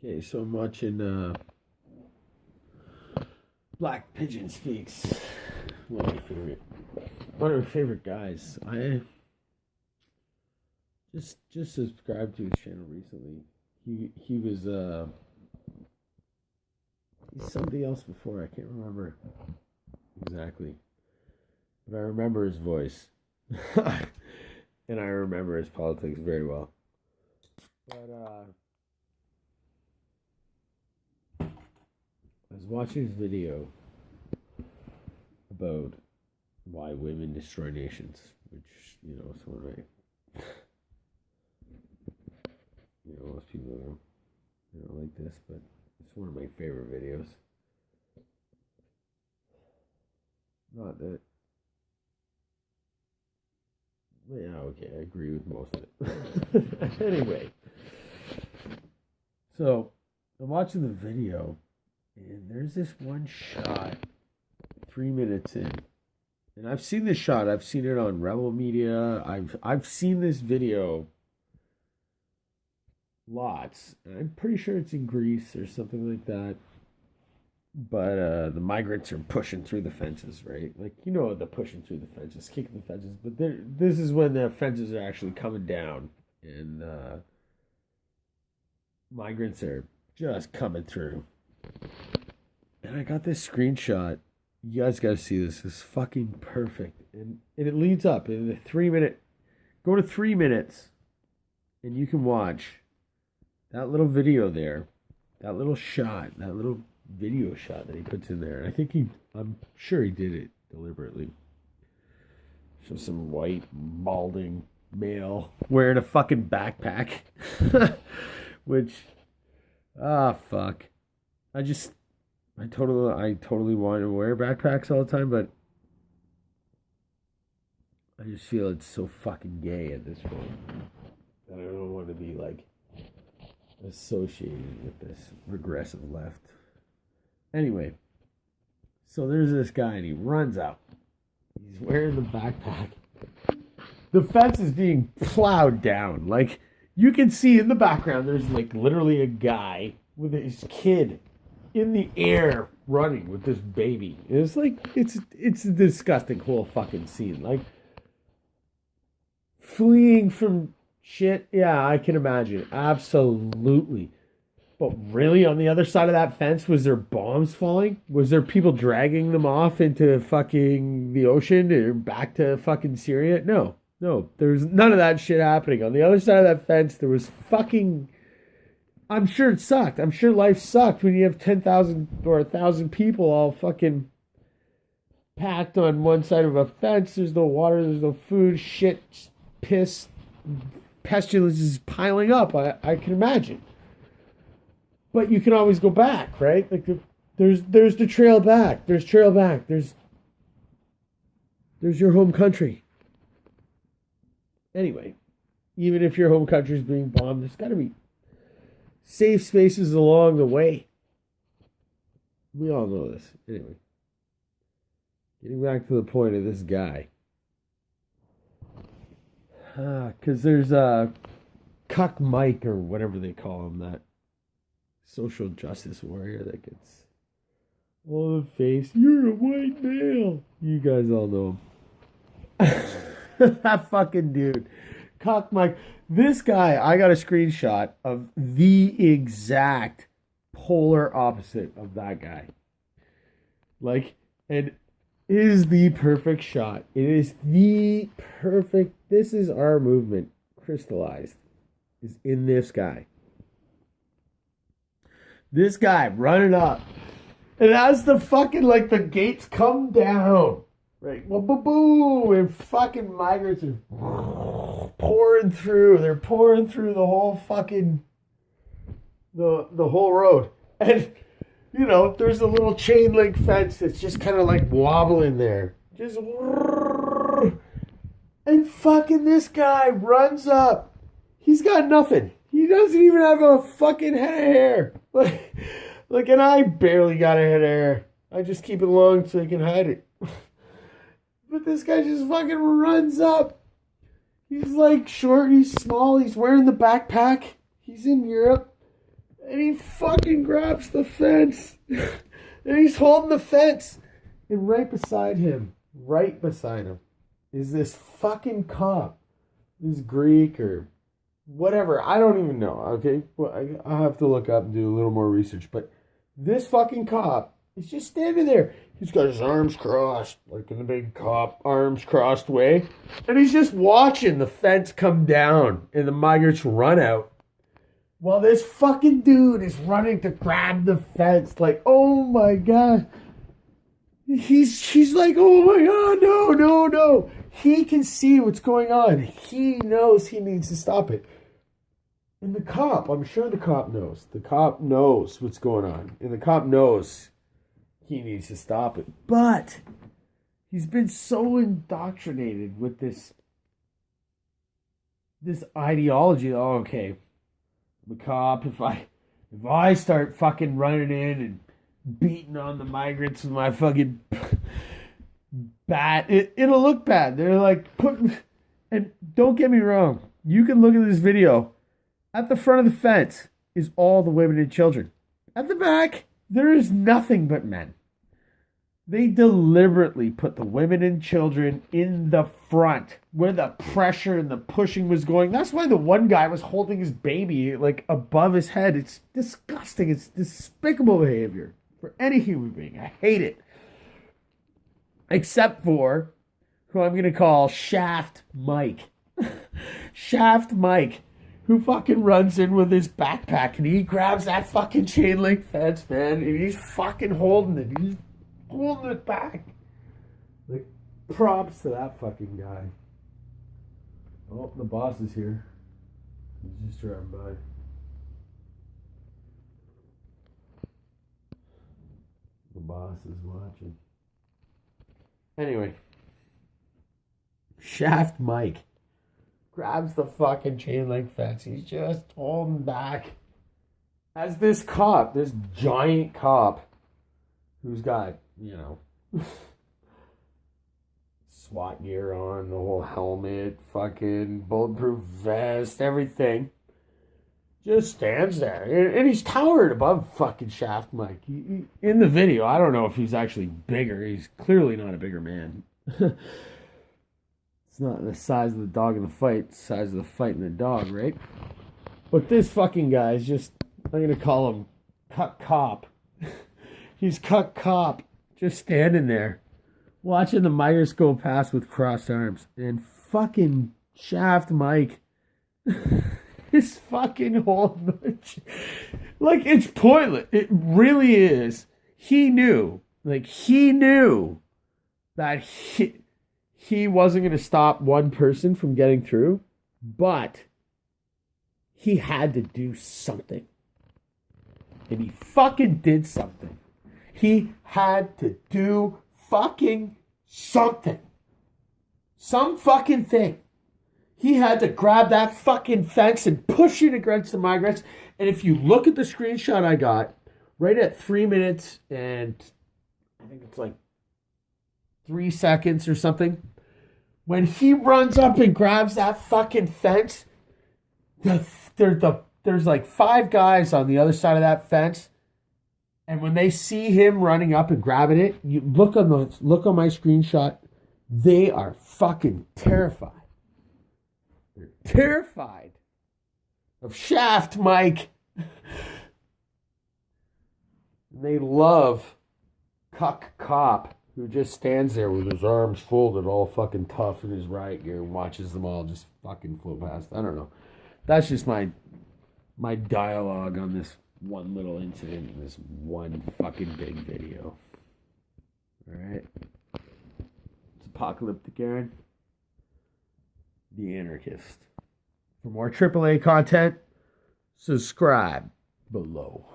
Okay, so I'm watching Black Pigeon Speaks. One of my favorite guys. I just subscribed to his channel recently. He was he's somebody else before. I can't remember exactly, but I remember his voice, and I remember his politics very well. But I was watching his video about why women destroy nations, which is one of my most people don't like this, but it's one of my favorite videos. Not that. Yeah, okay, I agree with most of it. Anyway, so I'm watching the video, and there's this one shot, 3 minutes in, and I've seen this shot. I've seen it on Rebel Media. I've seen this video lots, and I'm pretty sure it's in Greece or something like that. But the migrants are pushing through the fences, right? Like, the pushing through the fences, kicking the fences. But this is when the fences are actually coming down, and migrants are just coming through. And I got this screenshot. You guys got to see this. It's fucking perfect. And it leads up in the 3 minute. Go to 3 minutes, and you can watch that little video there, that little shot, that little video shot that he puts in there. And I'm sure he did it deliberately. So some white, balding male wearing a fucking backpack. Which, fuck. I totally want to wear backpacks all the time, but I just feel it's so fucking gay at this point that I don't want to be like associated with this regressive left. Anyway, so there's this guy and he runs out. He's wearing the backpack. The fence is being plowed down. Like, you can see in the background, there's like literally a guy with his kid in the air running with this baby. It's like, it's a disgusting whole fucking scene. Like, fleeing from shit. Yeah, I can imagine. Absolutely. But really, on the other side of that fence, was there bombs falling? Was there people dragging them off into fucking the ocean or back to fucking Syria? No. There's none of that shit happening. On the other side of that fence, there was fucking... I'm sure it sucked. I'm sure life sucked when you have 10,000 or 1,000 people all fucking packed on one side of a fence. There's no water, there's no food, shit, piss, pestilence is piling up. I can imagine. But you can always go back, right? Like there's the trail back. There's trail back. There's your home country. Anyway, even if your home country is being bombed, there's got to be safe spaces along the way. We all know this. Anyway, getting back to the point of this guy. Because there's Cuck Mike or whatever they call him, that social justice warrior that gets all the face. You're a white male. You guys all know him. That fucking dude. Cuck Mike. This guy, I got a screenshot of the exact polar opposite of that guy. Like, and it is the perfect shot. It is the perfect. This is our movement crystallized. Is in this guy. This guy running up. And as the fucking, like, the gates come down, right? Well, boom, and fucking migrants are pouring through. They're pouring through the whole fucking, the whole road. And, there's a little chain link fence that's just kind of like wobbling there. Just, and fucking this guy runs up. He's got nothing. He doesn't even have a fucking head of hair. Like, and I barely got a head of hair. I just keep it long so I can hide it. But this guy just fucking runs up. He's like short, he's small, he's wearing the backpack. He's in Europe. And he fucking grabs the fence. And he's holding the fence. And right beside him, is this fucking cop. This Greek or whatever. I don't even know, okay? Well, I'll have to look up and do a little more research. But this fucking cop is just standing there. He's got his arms crossed, like in the big cop arms crossed way. And he's just watching the fence come down and the migrants run out. While this fucking dude is running to grab the fence, like, oh my god. She's like, oh my god, no, no, no. He can see what's going on. He knows he needs to stop it. And the cop, I'm sure the cop knows. The cop knows what's going on. And the cop knows he needs to stop it. But he's been so indoctrinated with this ideology. Oh, okay. The cop, if I start fucking running in and beating on the migrants with my fucking bat, it'll look bad. They're like and don't get me wrong, you can look at this video. At the front of the fence is all the women and children. At the back, there is nothing but men. They deliberately put the women and children in the front where the pressure and the pushing was going. That's why the one guy was holding his baby like above his head. It's disgusting. It's despicable behavior for any human being. I hate it. Except for who I'm going to call Shaft Mike. Shaft Mike, who fucking runs in with his backpack and he grabs that fucking chain link fence, man, and he's fucking holding it. He's holding it back. Like, props to that fucking guy. Oh, the boss is here. He's just driving by. The boss is watching. Anyway, Shaft Mike grabs the fucking chain link fence. He's just holding back. As this cop, this giant cop, who's got, SWAT gear on, the whole helmet, fucking bulletproof vest, everything, just stands there. And he's towered above fucking Shaft Mike. In the video, I don't know if he's actually bigger. He's clearly not a bigger man. It's not the size of the dog in the fight, it's the size of the fight in the dog, right? But this fucking guy is just, I'm going to call him Cuck Cop. He's Cuck Cop, just standing there, watching the migrants go past with crossed arms. And fucking Shaft Mike is fucking holding the like, it's pointless. It really is. He knew that he wasn't going to stop one person from getting through, but he had to do something. And he fucking did something. He had to do fucking something. Some fucking thing. He had to grab that fucking fence and push it against the migrants. And if you look at the screenshot I got, right at 3 minutes and I think it's like 3 seconds or something, when he runs up and grabs that fucking fence, there's like 5 guys on the other side of that fence. And when they see him running up and grabbing it, you look on my screenshot, they are fucking terrified. They're terrified of Shaft Mike. They love Cuck Cop, who just stands there with his arms folded, all fucking tough in his riot gear, and watches them all just fucking float past. I don't know. That's just my dialogue on this one little incident in this one fucking big video. Alright? It's Apocalyptic Aaron, the Anarchist. For more AAA content, subscribe below.